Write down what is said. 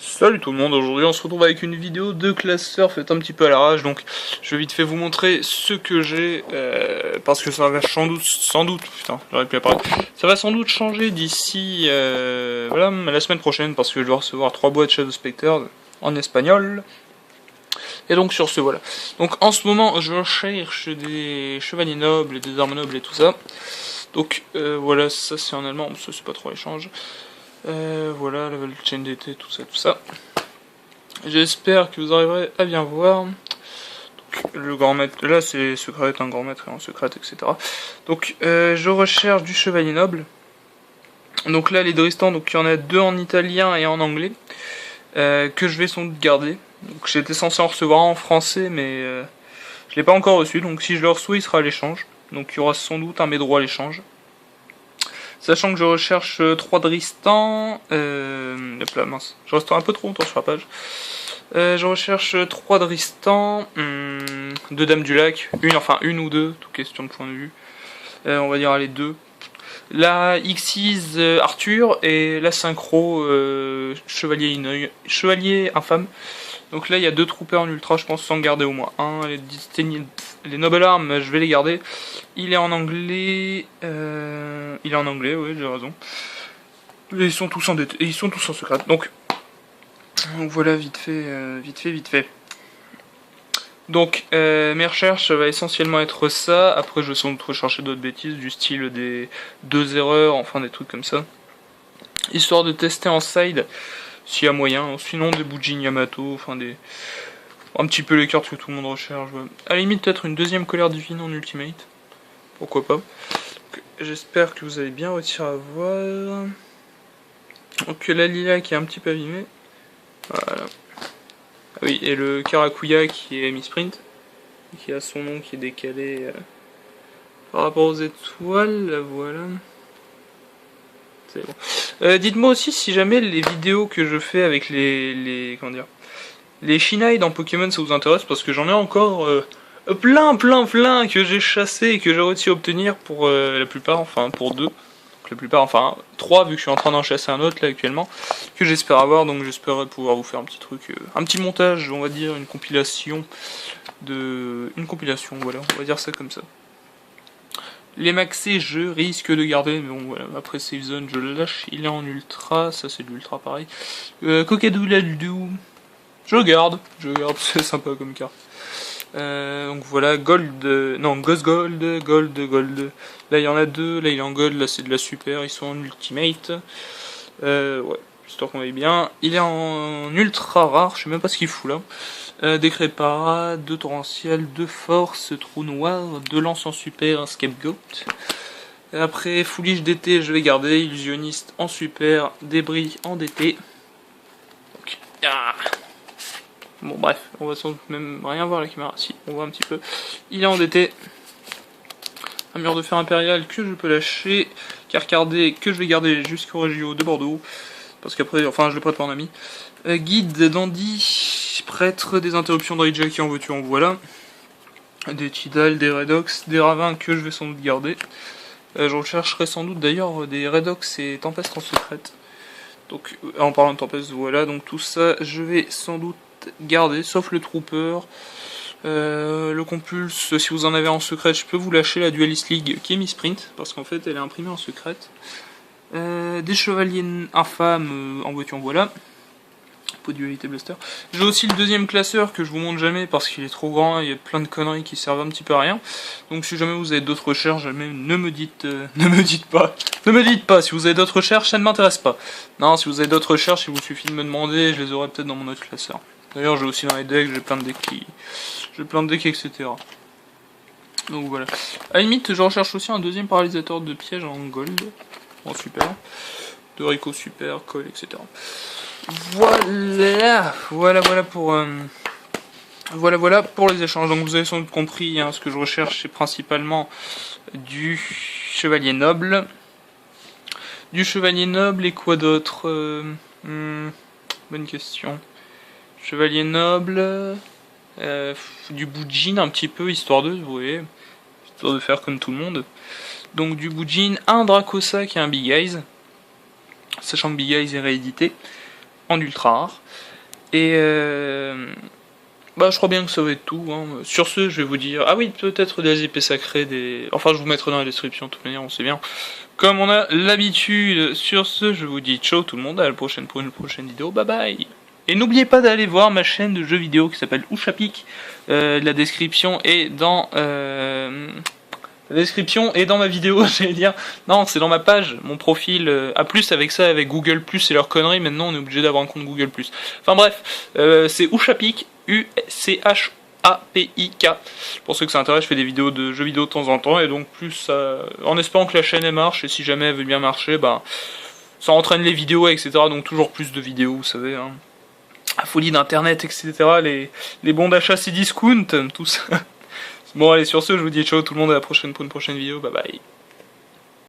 Salut tout le monde, aujourd'hui on se retrouve avec une vidéo de classeur faite un petit peu à l'arrache, donc je vais vite fait vous montrer ce que j'ai, parce que ça va sans doute, putain, j'aurais pu parler, ça va sans doute changer d'ici, voilà, la semaine prochaine, parce que je dois recevoir 3 boîtes Shadow Spectre en espagnol, et donc sur ce voilà. Donc en ce moment je cherche des chevaliers nobles et des armes nobles et tout ça, donc voilà, ça c'est en allemand, ça c'est pas trop échange. Voilà, level chain d'été, tout ça. J'espère que vous arriverez à bien voir. Donc, le grand maître, là c'est secret, un grand maître et un secret, etc. Donc je recherche du chevalier noble. Donc là les Dristan, donc il y en a deux en italien et en anglais, que je vais sans doute garder. Donc j'étais censé en recevoir un en français, mais je l'ai pas encore reçu. Donc si je le reçois, il sera à l'échange. Donc il y aura sans doute un mes droits à l'échange. Sachant que je recherche 3 Dristan, hop là, mince, je reste un peu trop longtemps sur la page. Je recherche 3 Dristan, 2 Dames du Lac, une ou deux, toute question de point de vue. On va dire les deux. La Xyz Arthur et la Synchro Chevalier Infâme. Donc là il y a 2 troopers en ultra, je pense sans garder au moins un. Les Noble Arms, je vais les garder. Il est en anglais. Oui, j'ai raison. Ils sont tous en secret. Donc voilà, vite fait. Donc mes recherches, ça va essentiellement être ça. Après, je vais sans doute rechercher d'autres bêtises, du style des 2 erreurs, enfin des trucs comme ça. Histoire de tester en side, s'il y a moyen. Sinon, des Bujin Yamato, enfin des. Un petit peu les cartes que tout le monde recherche. Ouais. À la limite, peut-être une deuxième colère divine en ultimate. Pourquoi pas. J'espère que vous avez bien réussi à voir. Donc la Lila qui est un petit peu abîmée. Voilà. Ah oui, et le Karakuya qui est mi-sprint. Qui a son nom qui est décalé par rapport aux étoiles. Voilà. C'est bon. Dites-moi aussi si jamais les vidéos que je fais avec comment dire, les Shinai dans Pokémon ça vous intéresse, parce que j'en ai encore plein que j'ai chassé et que j'ai réussi à obtenir pour la plupart, enfin pour 2. La plupart, enfin 3 vu que je suis en train d'en chasser un autre là actuellement, que j'espère avoir, donc j'espérais pouvoir vous faire un petit truc, un petit montage, on va dire, une compilation, voilà, on va dire ça comme ça. Les maxés, je risque de garder, mais bon voilà, après Save Zone je le lâche, il est en ultra, ça c'est de l'ultra pareil. Kokadu Laldu, je garde, c'est sympa comme carte. Donc voilà, Gold, non, Ghost Gold. Là il y en a 2, là il est en Gold, là c'est de la super, ils sont en Ultimate. Ouais, histoire qu'on aille bien. Il est en ultra rare, je sais même pas ce qu'il fout là. Décret para, 2 torrentiels, 2 force, trou noir, 2 lances en super, un scapegoat. Après, Foolish DT, je vais garder, illusionniste en super, débris en DT. Donc, ah. Bon bref, on va sans doute même rien voir la caméra, si, on voit un petit peu. Il est en DT. Un mur de fer impérial que je peux lâcher. Carcardé que je vais garder jusqu'au Régio de Bordeaux. Parce qu'après, enfin je le prête par un ami. Guide Dandy, prêtre, des interruptions de Rija qui en veux-tu en voilà. Des Tidal, des Redox, des Ravins que je vais sans doute garder. Je rechercherai sans doute d'ailleurs des Redox et Tempest en secrète. Donc en parlant de Tempest, voilà, donc tout ça je vais sans doute garder, sauf le Trooper. Le Compulse, si vous en avez en secret, je peux vous lâcher la Duelist League qui est mi-sprint, parce qu'en fait elle est imprimée en secrète. Des Chevaliers Infâmes, en voiture, voilà. Pot dualité blaster. J'ai aussi le deuxième classeur que je vous montre jamais parce qu'il est trop grand, il y a plein de conneries qui servent un petit peu à rien. Donc si jamais vous avez d'autres recherches, jamais, ne me dites pas, si vous avez d'autres recherches, ça ne m'intéresse pas. Non, si vous avez d'autres recherches, il vous suffit de me demander, je les aurai peut-être dans mon autre classeur. D'ailleurs j'ai aussi dans les decks, j'ai plein de decks etc. Donc voilà. À la limite, je recherche aussi un deuxième paralysateur de piège en gold, en super, de Rico super, call, etc. Voilà pour les échanges. Donc vous avez sans doute compris, hein, ce que je recherche c'est principalement du chevalier noble. Et quoi d'autre bonne question. Chevalier noble, du Bujin un petit peu, histoire de, vous voyez, histoire de faire comme tout le monde. Donc du Bujin, un Dracosa qui est un Big Eyes, sachant que Big Eyes est réédité. en ultra rare. Et bah je crois bien que ça va être tout, hein. Sur ce, je vais vous dire, ah oui, peut-être des épées sacrées, enfin je vous mettrai dans la description de toute manière, on sait bien, comme on a l'habitude. Sur ce, je vous dis ciao tout le monde, à la prochaine pour une prochaine vidéo, bye bye. Et n'oubliez pas d'aller voir ma chaîne de jeux vidéo qui s'appelle Ouchapic. La description est dans ma vidéo, j'allais dire. Non, c'est dans ma page, mon profil. A plus avec ça, avec Google Plus et leurs conneries. Maintenant, on est obligé d'avoir un compte Google Plus. Enfin bref, c'est Ouchapic, UCHAPIK. Pour ceux que ça intéresse, je fais des vidéos de jeux vidéo de temps en temps, et donc plus en espérant que la chaîne elle marche. Et si jamais elle veut bien marcher, bah ça entraîne les vidéos, etc. Donc toujours plus de vidéos, vous savez. Hein. La folie d'internet, etc. Les bons d'achat, c'est discount, tout ça. Bon allez, sur ce, je vous dis ciao tout le monde, à la prochaine pour une prochaine vidéo, bye bye.